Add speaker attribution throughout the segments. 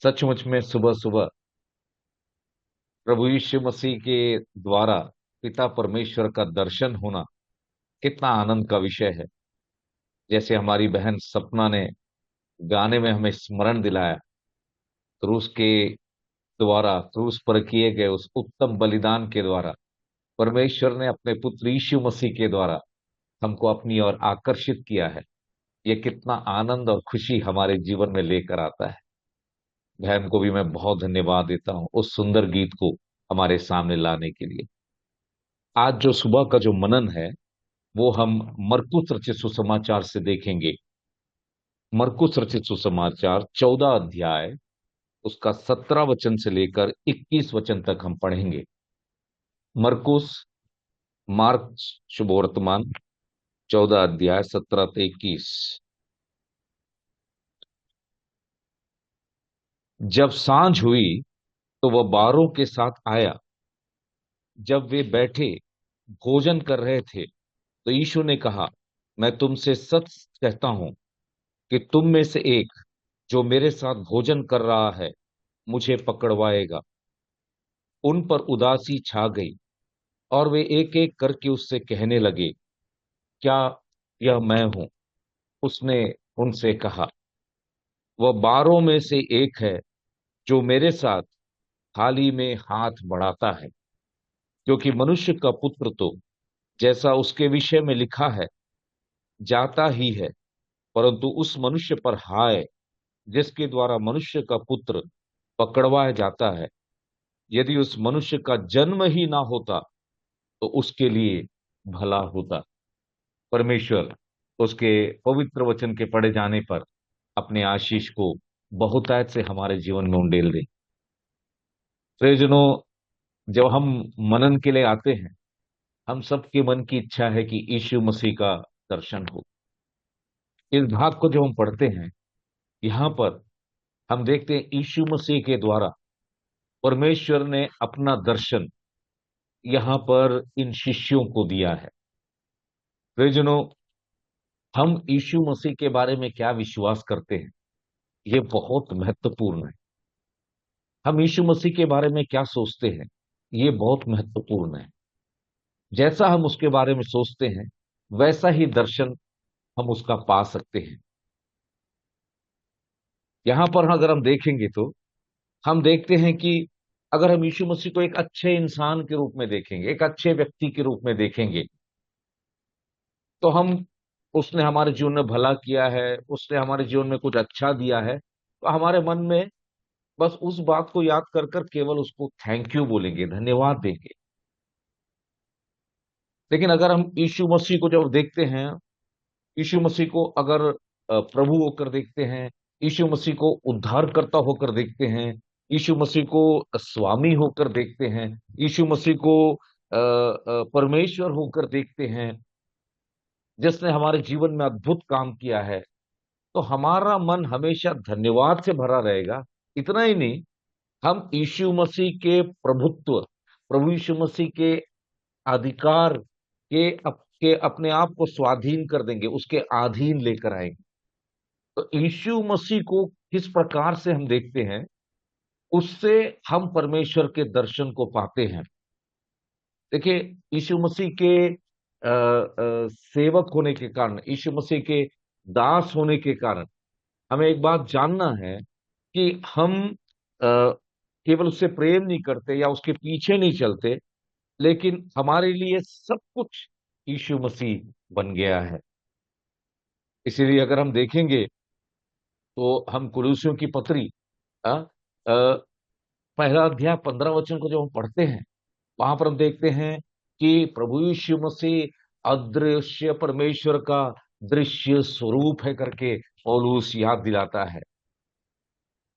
Speaker 1: सचमुच में सुबह सुबह प्रभु यीशु मसीह के द्वारा पिता परमेश्वर का दर्शन होना कितना आनंद का विषय है। जैसे हमारी बहन सपना ने गाने में हमें स्मरण दिलाया, क्रूस के द्वारा, क्रूस पर किए गए उस उत्तम बलिदान के द्वारा परमेश्वर ने अपने पुत्र यीशु मसीह के द्वारा हमको अपनी ओर आकर्षित किया है। ये कितना आनंद और खुशी हमारे जीवन में लेकर आता है। बहन को भी मैं बहुत धन्यवाद देता हूँ उस सुंदर गीत को हमारे सामने लाने के लिए। आज जो सुबह का जो मनन है वो हम मरकुस रचित सुसमाचार से देखेंगे। मरकुस रचित सुसमाचार 14 अध्याय, उसका 17 वचन से लेकर 21 वचन तक हम पढ़ेंगे। मरकुस, मार्क शुभ वर्तमान, 14 अध्याय 17 से 21। जब सांझ हुई तो वह बारों के साथ आया। जब वे बैठे भोजन कर रहे थे तो यीशु ने कहा, मैं तुमसे सच कहता हूं कि तुम में से एक जो मेरे साथ भोजन कर रहा है मुझे पकड़वाएगा। उन पर उदासी छा गई और वे एक एक करके उससे कहने लगे, क्या यह मैं हूं? उसने उनसे कहा, वह बारों में से एक है जो मेरे साथ थाली में हाथ बढ़ाता है। क्योंकि मनुष्य का पुत्र तो जैसा उसके विषय में लिखा है जाता ही है, परंतु उस मनुष्य पर हाय जिसके द्वारा मनुष्य का पुत्र पकड़वाया जाता है। यदि उस मनुष्य का जन्म ही ना होता तो उसके लिए भला होता। परमेश्वर उसके पवित्र वचन के पढ़े जाने पर अपने आशीष को बहुतायत से हमारे जीवन में उंडेल दे। प्रियजनों, जब हम मनन के लिए आते हैं, हम सबके मन की इच्छा है कि यीशु मसीह का दर्शन हो। इस भाग को जब हम पढ़ते हैं, यहाँ पर हम देखते हैं यीशु मसीह के द्वारा परमेश्वर ने अपना दर्शन यहाँ पर इन शिष्यों को दिया है। प्रियजनों, हम यीशु मसीह के बारे में क्या विश्वास करते हैं, ये बहुत महत्वपूर्ण है। हम यीशु मसीह के बारे में क्या सोचते हैं, ये बहुत महत्वपूर्ण है। जैसा हम उसके बारे में सोचते हैं वैसा ही दर्शन हम उसका पा सकते हैं। यहां पर अगर हम देखेंगे तो हम देखते हैं कि अगर हम यीशु मसीह को एक अच्छे इंसान के रूप में देखेंगे, एक अच्छे व्यक्ति के रूप में देखेंगे, तो हम उसने हमारे जीवन में भला किया है, उसने हमारे जीवन में कुछ अच्छा दिया है, तो हमारे मन में बस उस बात को याद कर कर केवल उसको थैंक यू बोलेंगे, धन्यवाद देंगे। लेकिन अगर हम यीशु मसीह को जब देखते हैं, यीशु मसीह को अगर प्रभु होकर देखते हैं, यीशु मसीह को उद्धारकर्ता होकर देखते हैं, यीशु मसीह को स्वामी होकर देखते हैं, यीशु मसीह को परमेश्वर होकर देखते हैं, जिसने हमारे जीवन में अद्भुत काम किया है, तो हमारा मन हमेशा धन्यवाद से भरा रहेगा। इतना ही नहीं, हम यीशु मसीह के प्रभुत्व, प्रभु यीशु मसीह के अधिकार के अपने आप को स्वाधीन कर देंगे, उसके अधीन लेकर आएंगे। तो यीशु मसीह को किस प्रकार से हम देखते हैं, उससे हम परमेश्वर के दर्शन को पाते हैं। देखिए, यीशु मसीह के सेवक होने के कारण, यीशु मसीह के दास होने के कारण हमें एक बात जानना है कि हम केवल उससे प्रेम नहीं करते या उसके पीछे नहीं चलते, लेकिन हमारे लिए सब कुछ यीशु मसीह बन गया है। इसीलिए अगर हम देखेंगे तो हम कुलूसियों की पत्री अ, अ, पहला अध्याय 15 वचन को जब हम पढ़ते हैं, वहां पर हम देखते हैं कि प्रभु यीशु मसीह अदृश्य परमेश्वर का दृश्य स्वरूप है करके पौलुस याद दिलाता है।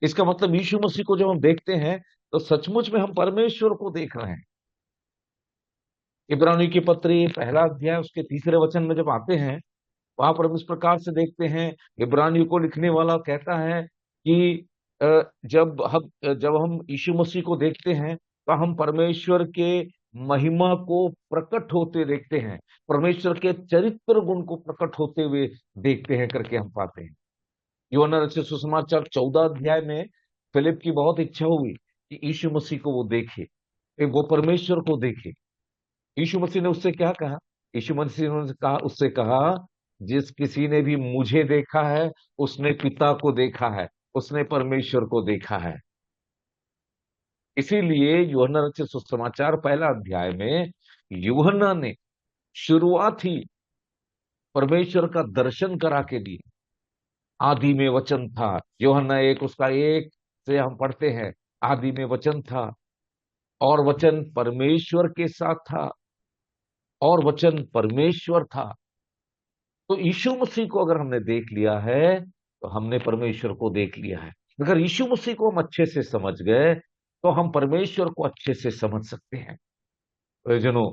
Speaker 1: इसका मतलब यीशु मसीह को जब हम देखते हैं तो सचमुच में हम परमेश्वर को देख रहे हैं। इब्रानी की पत्री पहला अध्याय उसके 3 वचन में जब आते हैं, वहां पर हम इस प्रकार से देखते हैं, इब्रानियों को लिखने वाला कहता है कि जब हम यीशु मसीह को देखते हैं तो हम परमेश्वर के महिमा को प्रकट होते देखते हैं, परमेश्वर के चरित्र गुण को प्रकट होते हुए देखते हैं करके हम पाते हैं। यूहन्ना रचित सुसमाचार 14 अध्याय में फिलिप की बहुत इच्छा हुई कि यीशु मसीह को वो देखे, वो परमेश्वर को देखे। यीशु मसीह ने उससे क्या कहा? यीशु मसीह ने कहा, उससे कहा, जिस किसी ने भी मुझे देखा है उसने पिता को देखा है, उसने परमेश्वर को देखा है। इसीलिए यूहन्ना रचित सुसमाचार पहला अध्याय में यूहन्ना ने शुरुआत ही परमेश्वर का दर्शन करा के दी। आदि में वचन था, यूहन्ना एक उसका एक से हम पढ़ते हैं, आदि में वचन था और वचन परमेश्वर के साथ था और वचन परमेश्वर था। तो यीशु मसीह को अगर हमने देख लिया है तो हमने परमेश्वर को देख लिया है। अगर यीशु मसीह को हम अच्छे से समझ गए तो हम परमेश्वर को अच्छे से समझ सकते हैं। प्रियजनों,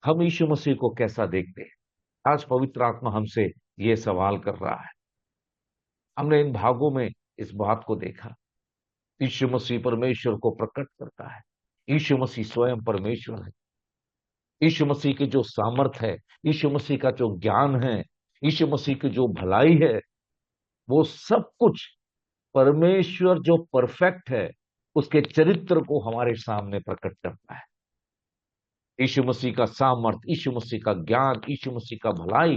Speaker 1: हम यीशु मसीह को कैसा देखते हैं? आज पवित्र आत्मा हमसे ये सवाल कर रहा है। हमने इन भागों में इस बात को देखा। यीशु मसीह परमेश्वर को प्रकट करता है। यीशु मसीह स्वयं परमेश्वर है। यीशु मसीह की जो सामर्थ है, यीशु मसीह का जो ज्ञान है, यीशु मसीह की जो भलाई है, वो सब कुछ परमेश्वर जो परफेक्ट है उसके चरित्र को हमारे सामने प्रकट करता है। यीशु मसीह का सामर्थ, यीशु मसीह का ज्ञान, यीशु मसीह का भलाई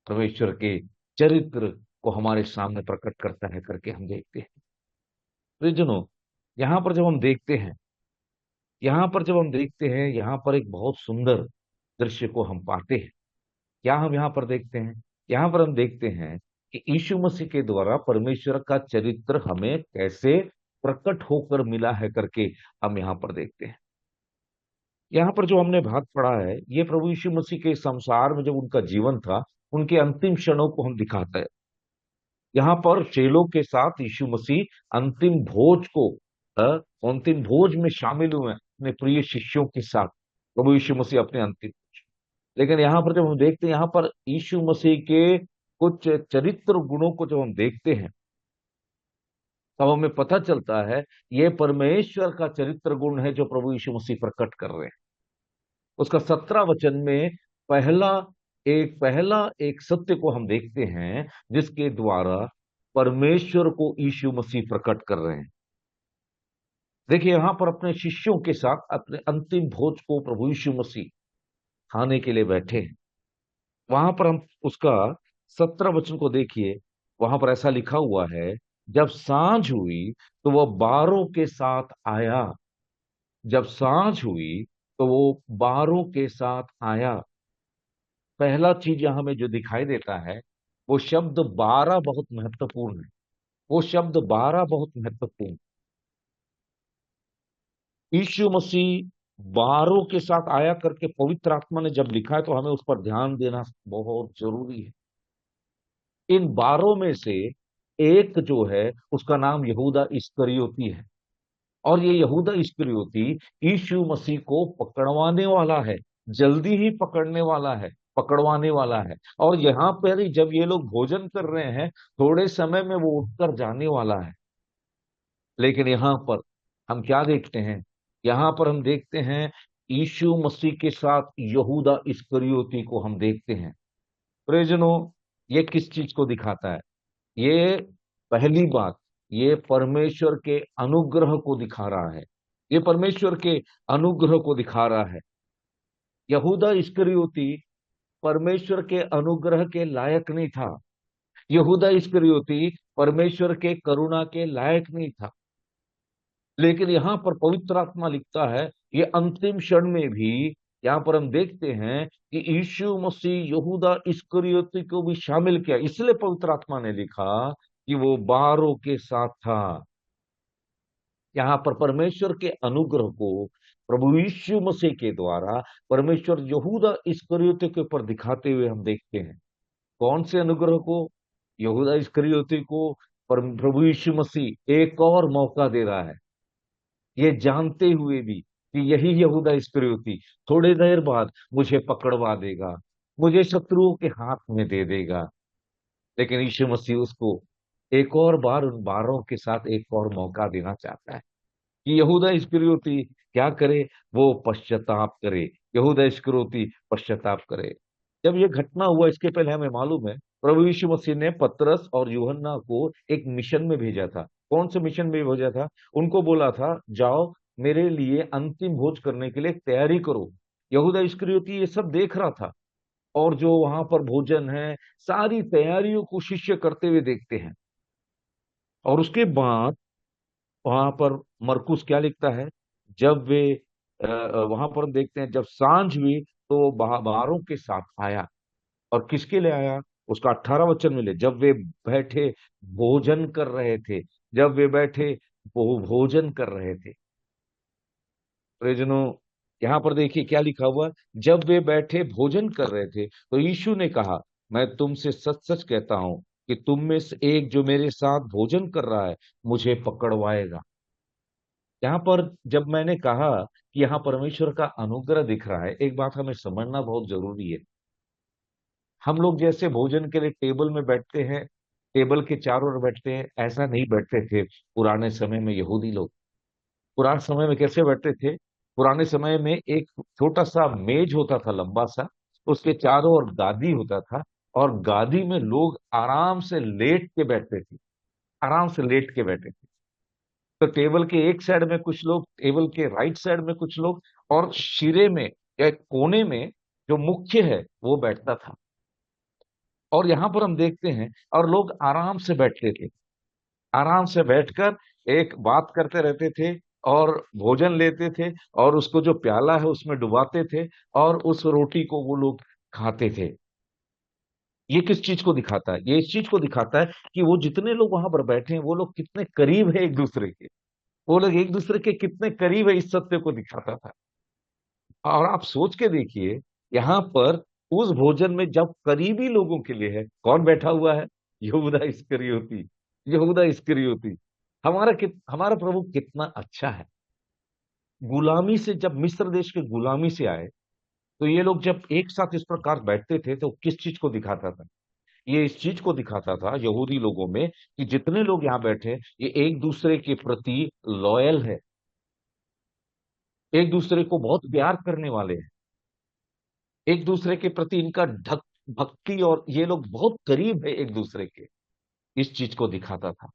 Speaker 1: परमेश्वर के चरित्र को हमारे सामने प्रकट करता है करके हम देखते हैं। प्रियजनों, यहां पर जब हम देखते हैं, यहां पर एक बहुत सुंदर दृश्य को हम पाते हैं। क्या हम यहां पर देखते हैं? यहां पर हम देखते हैं कि यीशु मसीह के द्वारा परमेश्वर का चरित्र हमें कैसे प्रकट होकर मिला है करके हम यहां पर देखते हैं। यहां पर जो हमने भाग पढ़ा है, ये प्रभु यीशु मसीह के संसार में जब उनका जीवन था, उनके अंतिम क्षणों को हम दिखाता है। यहाँ पर चेलों के साथ यीशु मसीह अंतिम भोज को अंतिम भोज में शामिल हुए हैं, अपने प्रिय शिष्यों के साथ प्रभु यीशु मसीह अपने अंतिम। लेकिन यहाँ पर जब हम देखते हैं, यहाँ पर यीशु मसीह के कुछ चरित्र गुणों को जब हम देखते हैं तब हमें पता चलता है ये परमेश्वर का चरित्र गुण है जो प्रभु यीशु मसीह प्रकट कर रहे हैं। उसका 17 वचन में पहला पहला एक सत्य को हम देखते हैं जिसके द्वारा परमेश्वर को यीशु मसीह प्रकट कर रहे हैं। देखिए, यहां पर अपने शिष्यों के साथ अपने अंतिम भोज को प्रभु यीशु मसीह खाने के लिए बैठे हैं। वहां पर हम उसका 17 वचन को देखिए, वहां पर ऐसा लिखा हुआ है, जब सांझ हुई तो वह बारों के साथ आया। जब सांझ हुई तो वो बारों के साथ आया। पहला चीज यहां हमें जो दिखाई देता है, वो शब्द 12 बहुत महत्वपूर्ण है। वो शब्द 12 बहुत महत्वपूर्ण। यीशु मसीह बारों के साथ आया करके पवित्र आत्मा ने जब लिखा है तो हमें उस पर ध्यान देना बहुत जरूरी है। इन 12 में से एक जो है उसका नाम यहूदा इस्करियोती है। और ये यहूदा इस्करियोती यीशु मसीह को पकड़वाने वाला है, जल्दी ही पकड़ने वाला है, पकड़वाने वाला है। और यहां पर ही जब ये लोग भोजन कर रहे हैं, थोड़े समय में वो उठकर जाने वाला है। लेकिन यहां पर हम क्या देखते हैं? यहां पर हम देखते हैं यीशु मसीह के साथ यहूदा इस्करियोती को हम देखते हैं। प्रियजनों, ये किस चीज को दिखाता है? ये पहली बात, ये परमेश्वर के अनुग्रह को दिखा रहा है। ये परमेश्वर के अनुग्रह को दिखा रहा है। यहूदा इस्करियोती परमेश्वर के अनुग्रह के लायक नहीं था। यहूदा इस्करियोती परमेश्वर के करुणा के लायक नहीं था। लेकिन यहां पर पवित्र आत्मा लिखता है, ये अंतिम क्षण में भी यहां पर हम देखते हैं कि यीशु मसीह यहूदा इस्करियोती को भी शामिल किया। इसलिए पवित्र आत्मा ने लिखा कि वो 12 के साथ था। यहां पर परमेश्वर के अनुग्रह को प्रभु यीशु मसीह के द्वारा परमेश्वर यहूदा इस्करियोती के ऊपर दिखाते हुए हम देखते हैं। कौन से अनुग्रह को? यहूदा इस्करियोती को प्रभु यीशु मसीह एक और मौका दे रहा है, ये जानते हुए भी कि यही यहूदा इस्करियोती थोड़ी देर बाद मुझे पकड़वा देगा, मुझे शत्रुओं के हाथ में दे देगा। लेकिन यीशु मसीह उसको एक और बार उन 12 के साथ एक और मौका देना चाहता है कि यहूदा इस्करियोती क्या करे? वो पश्चाताप करे। यहूदा इस्करियोती पश्चाताप करे। जब ये घटना हुआ, इसके पहले हमें मालूम है प्रभु यीशु मसीह ने पतरस और यूहन्ना को एक मिशन में भेजा था। कौन से मिशन में भेजा था? उनको बोला था जाओ मेरे लिए अंतिम भोज करने के लिए तैयारी करो। यहूदा इस्करियोती ये सब देख रहा था, और जो वहां पर भोजन है, सारी तैयारियों को शिष्य करते हुए देखते हैं। और उसके बाद वहां पर मरकुस क्या लिखता है, जब वे वहां पर हम देखते हैं जब सांझ हुई तो वो बारों के साथ आया। और किसके लिए आया? उसका 18 वचन में ले, जब वे बैठे भोजन कर रहे थे। जब वे बैठे वो भोजन कर रहे थे। प्रियजनों, यहाँ पर देखिए क्या लिखा हुआ है, जब वे बैठे भोजन कर रहे थे तो यीशु ने कहा, मैं तुमसे सच सच कहता हूं कि तुम में से एक जो मेरे साथ भोजन कर रहा है मुझे पकड़वाएगा। यहाँ पर जब मैंने कहा कि यहाँ परमेश्वर का अनुग्रह दिख रहा है, एक बात हमें समझना बहुत जरूरी है। हम लोग जैसे भोजन के लिए टेबल में बैठते हैं, टेबल के चारों ओर बैठते हैं, ऐसा नहीं बैठते थे पुराने समय में यहूदी लोग। पुराने समय में कैसे बैठते थे? पुराने समय में एक छोटा सा मेज होता था, लंबा सा, उसके चारों ओर गादी होता था, और गादी में लोग आराम से लेट के बैठते थे। आराम से लेट के बैठे थे। तो टेबल के एक साइड में कुछ लोग, टेबल के राइट साइड में कुछ लोग, और शिरे में या कोने में जो मुख्य है वो बैठता था। और यहां पर हम देखते हैं, और लोग आराम से बैठते थे। आराम से बैठकर एक बात करते रहते थे, और भोजन लेते थे, और उसको जो प्याला है उसमें डुबाते थे, और उस रोटी को वो लोग खाते थे। ये किस चीज को दिखाता है? ये इस चीज को दिखाता है कि वो जितने लोग वहां पर बैठे हैं वो लोग कितने करीब है एक दूसरे के। वो लोग एक दूसरे के कितने करीब है, इस सत्य को दिखाता था। और आप सोच के देखिए, यहाँ पर उस भोजन में जब करीबी लोगों के लिए है, कौन बैठा हुआ है? यहूदा इस्करियोती। यहूदा इस्करियोती। हमारा प्रभु कितना अच्छा है। गुलामी से, जब मिस्र देश के गुलामी से आए, तो ये लोग जब एक साथ इस प्रकार बैठते थे तो किस चीज को दिखाता था? ये इस चीज को दिखाता था यहूदी लोगों में कि जितने लोग यहाँ बैठे ये एक दूसरे के प्रति लॉयल है, एक दूसरे को बहुत प्यार करने वाले हैं, एक दूसरे के प्रति इनका ढक भक्ति, और ये लोग बहुत करीब है एक दूसरे के। इस चीज को दिखाता था।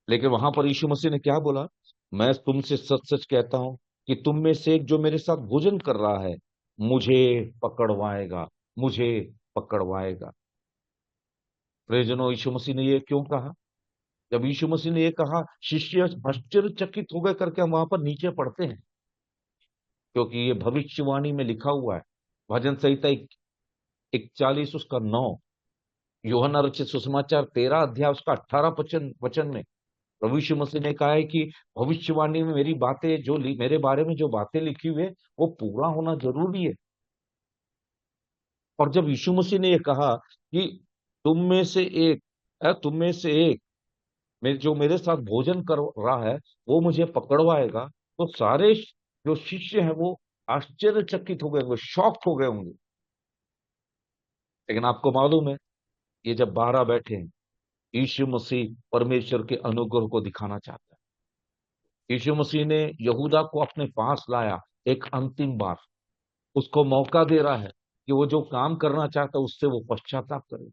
Speaker 1: लेकिन वहां पर यीशु मसीह ने क्या बोला? मैं तुमसे सच सच कहता हूं कि तुम में से एक जो मेरे साथ भोजन कर रहा है मुझे पकड़वाएगा। मुझे पकड़वाएगा। प्रियजनों, यीशु मसीह ने ये क्यों कहा? जब यीशु मसीह ने ये कहा, शिष्य आश्चर्यचकित हो गए करके हम वहां पर नीचे पढ़ते हैं, क्योंकि ये भविष्यवाणी में लिखा हुआ है। भजन संहिता 41 उसका 9, यूहन्ना रचित सुसमाचार 13 अध्याय उसका 18 वचन वचन में प्रभु यीशु मसीह ने कहा है कि भविष्यवाणी में मेरी बातें जो मेरे बारे में जो बातें लिखी हुई है वो पूरा होना जरूरी है। और जब यीशु मसीह ने ये कहा कि तुम में से एक तुम में से एक जो मेरे साथ भोजन कर रहा है वो मुझे पकड़वाएगा, तो सारे जो शिष्य हैं वो आश्चर्यचकित हो गए होंगे, शॉक हो गए होंगे। लेकिन आपको मालूम है, ये जब 12 बैठे हैं, यीशु मसीह परमेश्वर के अनुग्रह को दिखाना चाहता है। यीशु मसीह ने यहूदा को अपने पास लाया, एक अंतिम बार उसको मौका दे रहा है कि वो जो काम करना चाहता है उससे वो पश्चाताप करे।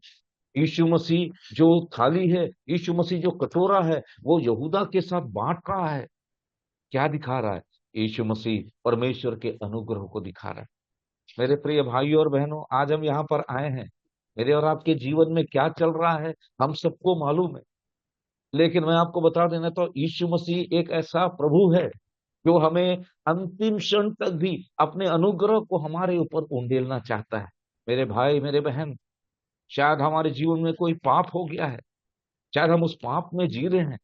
Speaker 1: यीशु मसीह जो थाली है, यीशु मसीह जो कटोरा है, वो यहूदा के साथ बांट रहा है। क्या दिखा रहा है? यीशु मसीह परमेश्वर के अनुग्रह को दिखा रहा है। मेरे प्रिय भाइयों और बहनों, आज हम यहाँ पर आए हैं। मेरे और आपके जीवन में क्या चल रहा है हम सबको मालूम है। लेकिन मैं आपको बता देना, तो यीशु मसीह एक ऐसा प्रभु है जो हमें अंतिम क्षण तक भी अपने अनुग्रह को हमारे ऊपर उंडेलना चाहता है। मेरे भाई, मेरे बहन, शायद हमारे जीवन में कोई पाप हो गया है, शायद हम उस पाप में जी रहे हैं,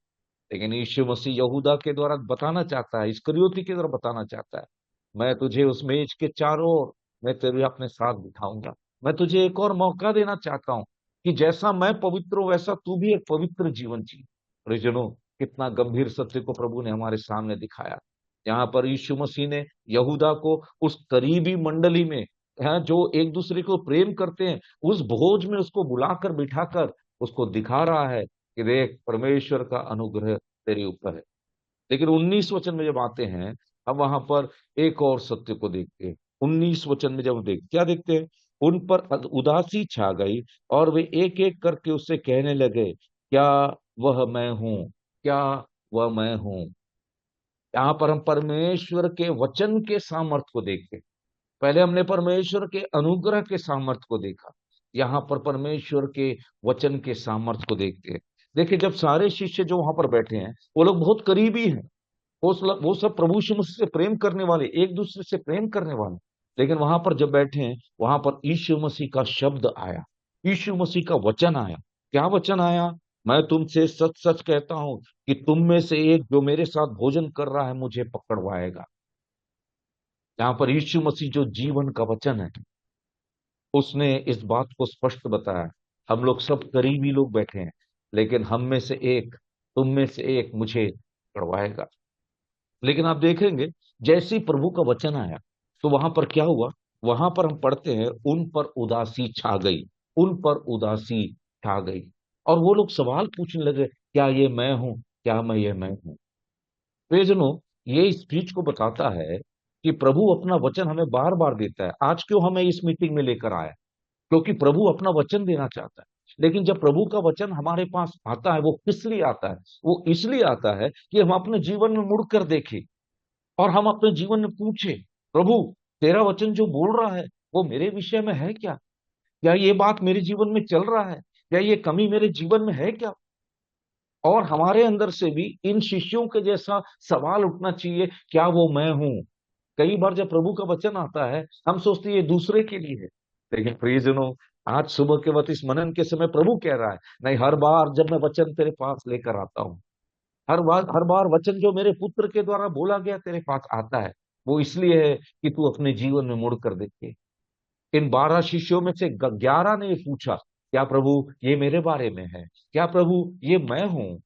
Speaker 1: लेकिन यीशु मसीह यहूदा के द्वारा बताना चाहता है, इस्करियोती के द्वारा बताना चाहता है, मैं तुझे उस मेज के चारों ओर मैं तेरे अपने साथ बिठाऊंगा। मैं तुझे एक और मौका देना चाहता हूं कि जैसा मैं पवित्र हूं वैसा तू भी एक पवित्र जीवन जी। परिजनों, कितना गंभीर सत्य को प्रभु ने हमारे सामने दिखाया। यहाँ पर यीशु मसीह ने यहूदा को उस करीबी मंडली में, जो एक दूसरे को प्रेम करते हैं, उस भोज में उसको बुलाकर बिठाकर उसको दिखा रहा है कि देख, परमेश्वर का अनुग्रह तेरे ऊपर है। लेकिन 19 वचन में जब आते हैं, हम वहां पर एक और सत्य को देखते हैं। 19 वचन में जब हम क्या देखते हैं? उन पर उदासी छा गई और वे एक एक करके उससे कहने लगे, क्या वह मैं हूं? क्या वह मैं हूं। यहाँ पर हम परमेश्वर के वचन के सामर्थ्य को देखते हैं। पहले हमने परमेश्वर के अनुग्रह के सामर्थ्य को देखा, यहाँ पर परमेश्वर के वचन के सामर्थ्य को देखते हैं। देखिए, जब सारे शिष्य जो वहां पर बैठे हैं वो लोग बहुत करीबी हैं, वो सब प्रभु यीशु मसीह से प्रेम करने वाले, एक दूसरे से प्रेम करने वाले। लेकिन वहां पर जब बैठे हैं, वहां पर यीशु मसीह का शब्द आया, यीशु मसीह का वचन आया। क्या वचन आया? मैं तुमसे सच सच कहता हूं कि तुम में से एक जो मेरे साथ भोजन कर रहा है मुझे पकड़वाएगा। यहाँ पर यीशु मसीह जो जीवन का वचन है, उसने इस बात को स्पष्ट बताया। हम लोग सब करीबी लोग बैठे हैं, लेकिन हम में से एक, तुम में से एक मुझे पकड़वाएगा। लेकिन आप देखेंगे, जैसे ही प्रभु का वचन आया तो वहां पर क्या हुआ? वहां पर हम पढ़ते हैं, उन पर उदासी छा गई, उन पर उदासी छा गई। और वो लोग सवाल पूछने लगे, क्या ये मैं हूं? क्या मैं हूं? प्रियजनों, ये इस चीज को बताता है कि प्रभु अपना वचन हमें बार बार देता है। आज क्यों हमें इस मीटिंग में लेकर आया? क्योंकि प्रभु अपना वचन देना चाहता है। लेकिन जब प्रभु का वचन हमारे पास आता है, वो किस लिए आता है? वो इसलिए आता है कि हम अपने जीवन में मुड़कर देखें और हम अपने जीवन में पूछे, प्रभु, तेरा वचन जो बोल रहा है वो मेरे विषय में है क्या? क्या ये बात मेरे जीवन में चल रहा है? क्या ये कमी मेरे जीवन में है क्या? और हमारे अंदर से भी इन शिष्यों के जैसा सवाल उठना चाहिए, क्या वो मैं हूं? कई बार जब प्रभु का वचन आता है, हम सोचते हैं ये दूसरे के लिए है। लेकिन प्रियजनों, आज सुबह के वक्त इस मनन के समय प्रभु कह रहा है, नहीं, हर बार जब मैं वचन तेरे पास लेकर आता हूं, हर बार वचन जो मेरे पुत्र के द्वारा बोला गया तेरे पास आता है, वो इसलिए है कि तू अपने जीवन में मुड़ कर देखे। इन 12 शिष्यों में से 11 ने पूछा, क्या प्रभु ये मेरे बारे में है? क्या प्रभु ये मैं हूं?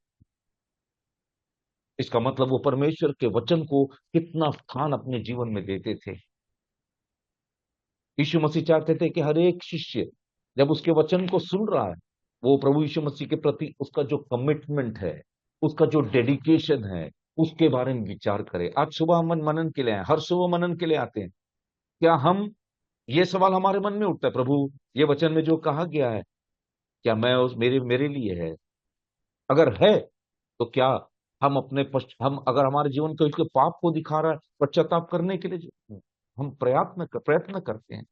Speaker 1: इसका मतलब वो परमेश्वर के वचन को कितना स्थान अपने जीवन में देते थे। यीशु मसीह चाहते थे कि हर एक शिष्य जब उसके वचन को सुन रहा है, वो प्रभु यीशु मसीह के प्रति उसका जो कमिटमेंट है, उसका जो डेडिकेशन है, उसके बारे में विचार करे। आज सुबह हम मनन के लिए आए, हर सुबह मनन के लिए आते हैं। क्या हम, ये सवाल हमारे मन में उठता है, प्रभु ये वचन में जो कहा गया है, क्या मैं उस मेरे मेरे लिए है? अगर है तो क्या हम अगर हमारे जीवन को इसके पाप को दिखा रहा है, पश्चाताप करने के लिए हम प्रयत्न करते हैं।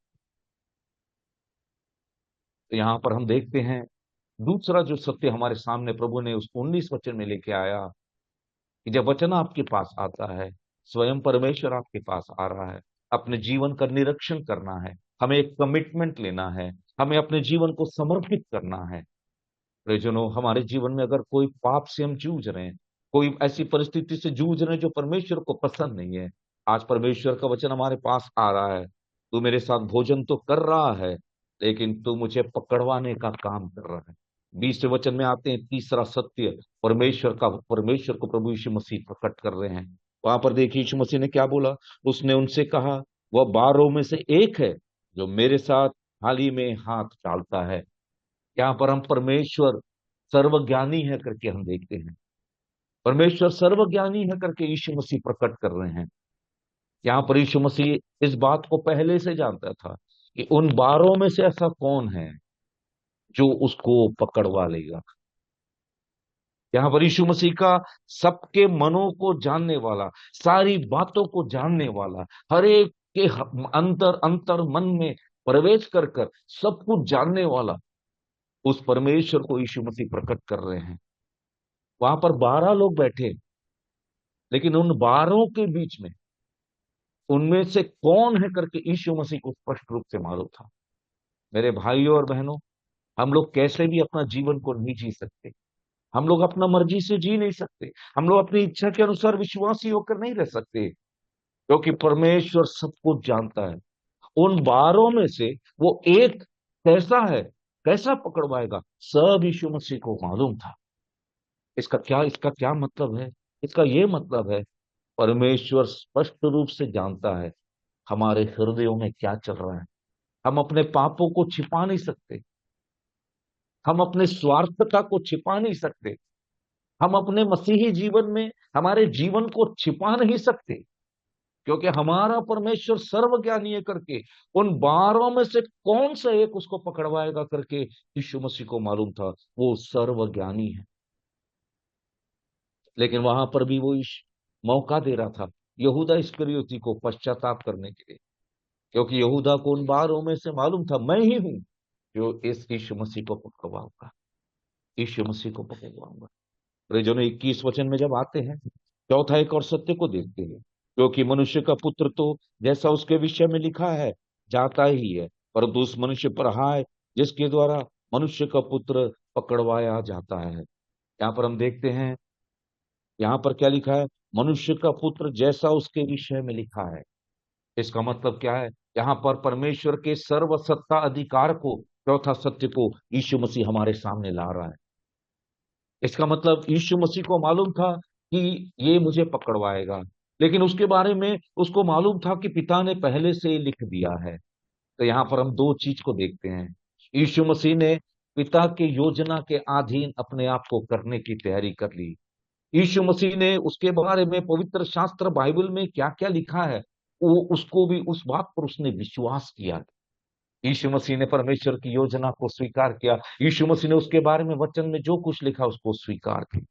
Speaker 1: तो यहाँ पर हम देखते हैं, दूसरा जो सत्य हमारे सामने प्रभु ने उस 19 वचन में लेके आया, कि जब वचन आपके पास आता है, स्वयं परमेश्वर आपके पास आ रहा है, अपने जीवन का निरीक्षण करना है, हमें एक कमिटमेंट लेना है, हमें अपने जीवन को समर्पित करना है। प्रियजनों, हमारे जीवन में अगर कोई पाप से हम जूझ रहे हैं, कोई ऐसी परिस्थिति से जूझ रहे हैं जो परमेश्वर को पसंद नहीं है, आज परमेश्वर का वचन हमारे पास आ रहा है, तू मेरे साथ भोजन तो कर रहा है, लेकिन तू मुझे पकड़वाने का काम कर रहा है। 20वें वचन में आते हैं, तीसरा सत्य परमेश्वर को प्रभु यीशु मसीह प्रकट कर रहे हैं। वहां पर देखिए यीशु मसीह ने क्या बोला। उसने उनसे कहा, वह 12 में से एक है जो मेरे साथ थाली में हाथ डालता है। यहाँ पर हम परमेश्वर सर्वज्ञानी है करके हम देखते हैं, परमेश्वर सर्वज्ञानी है करके यीशु मसीह प्रकट कर रहे हैं। यहाँ पर यीशु मसीह इस बात को पहले से जानता था कि उन 12 में से ऐसा कौन है जो उसको पकड़वा लेगा। यहाँ पर यीशु मसीह का सबके मनों को जानने वाला, सारी बातों को जानने वाला, हर एक के अंतर अंतर मन में प्रवेश कर कर सब कुछ जानने वाला, उस परमेश्वर को यीशु मसीह प्रकट कर रहे हैं। वहां पर 12 लोग बैठे, लेकिन उन 12 के बीच में उनमें से कौन है करके यीशु मसीह को स्पष्ट रूप से मालूम था। मेरे भाइयों और बहनों, हम लोग कैसे भी अपना जीवन को नहीं जी सकते, हम लोग अपना मर्जी से जी नहीं सकते, हम लोग अपनी इच्छा के अनुसार विश्वासी होकर नहीं रह सकते, क्योंकि परमेश्वर सब कुछ जानता है। उन 12 में से वो एक कैसा है, कैसा पकड़वाएगा, सब यीशु मसीह को मालूम था। इसका क्या मतलब है? इसका ये मतलब है, परमेश्वर स्पष्ट रूप से जानता है हमारे हृदयों में क्या चल रहा है। हम अपने पापों को छिपा नहीं सकते, हम अपने स्वार्थता को छिपा नहीं सकते, हम अपने मसीही जीवन में हमारे जीवन को छिपा नहीं सकते, क्योंकि हमारा परमेश्वर सर्वज्ञानी है करके उन 12 में से कौन सा एक उसको पकड़वाएगा करके यीशु मसीह को मालूम था। वो सर्वज्ञानी है। लेकिन वहां पर भी वो मौका दे रहा था यहूदा इस्करियोती को पश्चाताप करने के लिए, क्योंकि यहूदा को उन 12 में से मालूम था मैं ही हूं जो इस यीशु मसीह को पकड़वाऊंगा, यीशु मसीह को पकड़वाऊंगा। जो 21 वचन में जब आते हैं, चौथा एक और सत्य को देखते हैं, क्योंकि मनुष्य का पुत्र तो जैसा उसके विषय में लिखा है जाता ही है, परंतु उस मनुष्य पर हाय जिसके द्वारा मनुष्य का पुत्र पकड़वाया जाता है। यहाँ पर हम देखते हैं, यहाँ पर क्या लिखा है, मनुष्य का पुत्र जैसा उसके विषय में लिखा है। इसका मतलब क्या है, यहाँ पर परमेश्वर के सर्वसत्ता अधिकार को, चौथा सत्य को यीशु मसीह हमारे सामने ला रहा है। इसका मतलब यीशु मसीह को मालूम था कि ये मुझे पकड़वाएगा, लेकिन उसके बारे में उसको मालूम था कि पिता ने पहले से ही लिख दिया है। तो यहाँ पर हम दो चीज को देखते हैं, यीशु मसीह ने पिता के योजना के अधीन अपने आप को करने की तैयारी कर ली। यीशु मसीह ने उसके बारे में पवित्र शास्त्र बाइबल में क्या क्या लिखा है, वो उसको भी उस बात पर उसने विश्वास किया। यीशु मसीह ने परमेश्वर की योजना को स्वीकार किया। यीशु मसीह ने उसके बारे में वचन में जो कुछ लिखा उसको स्वीकार किया।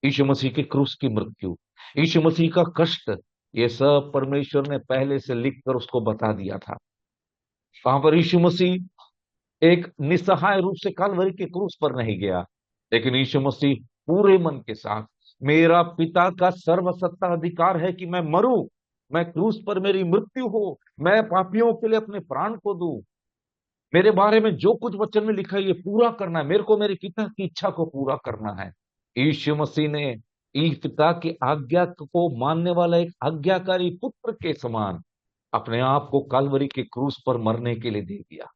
Speaker 1: यीशु मसीह के क्रूस की मृत्यु, यीशु मसीह का कष्ट, ये सब परमेश्वर ने पहले से लिखकर उसको बता दिया था। वहां पर यीशु मसीह एक निस्सहाय रूप से कलवरी के क्रूस पर नहीं गया, लेकिन यीशु मसीह पूरे मन के साथ, मेरा पिता का सर्वसत्ता अधिकार है कि मैं मरूं, मैं क्रूस पर मेरी मृत्यु हो, मैं पापियों के लिए अपने प्राण को दूं, मेरे बारे में जो कुछ वचन में लिखा है ये पूरा करना है, मेरे को मेरे पिता की इच्छा को पूरा करना है। यीशु मसीह ने इस पिता की आज्ञा को मानने वाला एक आज्ञाकारी पुत्र के समान अपने आप को कलवरी के क्रूस पर मरने के लिए दे दिया।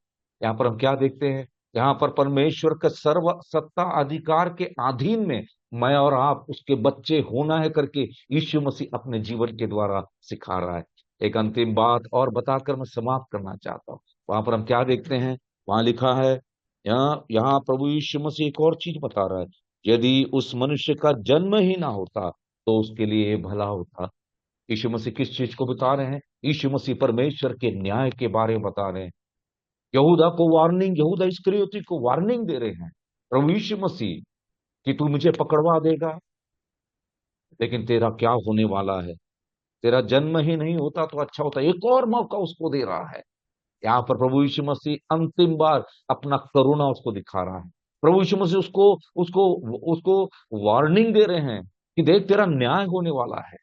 Speaker 1: यहाँ पर हम क्या देखते हैं, यहाँ पर परमेश्वर का सर्व सत्ता अधिकार के अधीन में मैं और आप उसके बच्चे होना है करके यीशु मसीह अपने जीवन के द्वारा सिखा रहा है। एक अंतिम बात और बताकर मैं समाप्त करना चाहता हूँ। वहां पर हम क्या देखते हैं, वहां लिखा है, यहाँ यहाँ प्रभु यीशु मसीह एक और चीज बता रहा है, यदि उस मनुष्य का जन्म ही ना होता तो उसके लिए भला होता। यीशु मसीह किस चीज को बता रहे हैं, यीशु मसीह परमेश्वर के न्याय के बारे में बता रहे हैं। यहूदा को वार्निंग, यहूदा इस्करियोती को वार्निंग दे रहे हैं प्रभु यीशु मसीह कि तू मुझे पकड़वा देगा, लेकिन तेरा क्या होने वाला है, तेरा जन्म ही नहीं होता तो अच्छा होता। एक और मौका उसको दे रहा है। यहाँ पर प्रभु यीशु मसीह अंतिम बार अपना करुणा उसको दिखा रहा है। प्रभु यीशु मसीह उसको उसको उसको वार्निंग दे रहे हैं कि देख तेरा न्याय होने वाला है,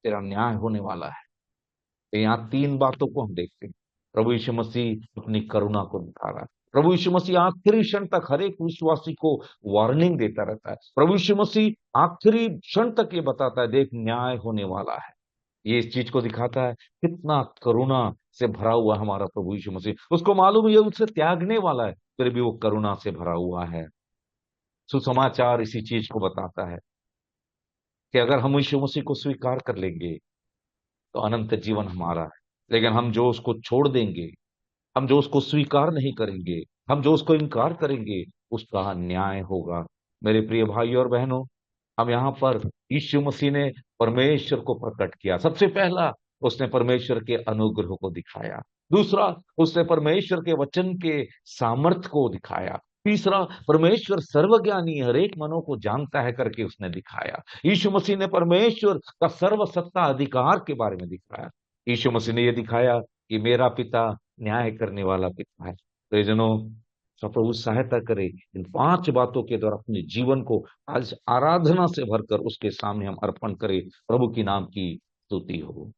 Speaker 1: तेरा न्याय होने वाला है। तो यहाँ तीन बातों को हम देखते हैं। प्रभु यीशु मसीह अपनी करुणा को दिखा रहा है। प्रभु यीशु मसीह आखिरी क्षण तक हर एक विश्वासी को वार्निंग देता रहता है। प्रभु यीशु मसीह आखिरी क्षण तक ये बताता है देख न्याय होने वाला है। ये इस चीज को दिखाता है कितना करुणा से भरा हुआ हमारा प्रभु यीशु मसीह। उसको मालूम है ये उससे त्यागने वाला है, फिर भी वो करुणा से भरा हुआ है। सुसमाचार इसी चीज को बताता है कि अगर हम यीशु मसीह को स्वीकार कर लेंगे तो अनंत जीवन हमारा है, लेकिन हम जो उसको छोड़ देंगे, हम जो उसको स्वीकार नहीं करेंगे, हम जो उसको इनकार करेंगे, उसका न्याय होगा। मेरे प्रिय भाई और बहनों, हम यहाँ पर यीशु मसीह ने परमेश्वर को प्रकट किया। सबसे पहला उसने परमेश्वर के अनुग्रह को दिखाया, दूसरा उसने परमेश्वर के वचन के सामर्थ्य को दिखाया, तीसरा परमेश्वर सर्वज्ञानी हर एक मनों को जानता है करके उसने दिखाया। यीशु मसीह ने परमेश्वर का सर्वसत्ता अधिकार के बारे में दिखाया। यीशु मसीह ने यह दिखाया कि मेरा पिता न्याय करने वाला पिता है। तो ये जनों, प्रभु सहायता करे इन पांच बातों के द्वारा अपने जीवन को आज आराधना से भरकर उसके सामने हम अर्पण करें। प्रभु की नाम की स्तुति हो।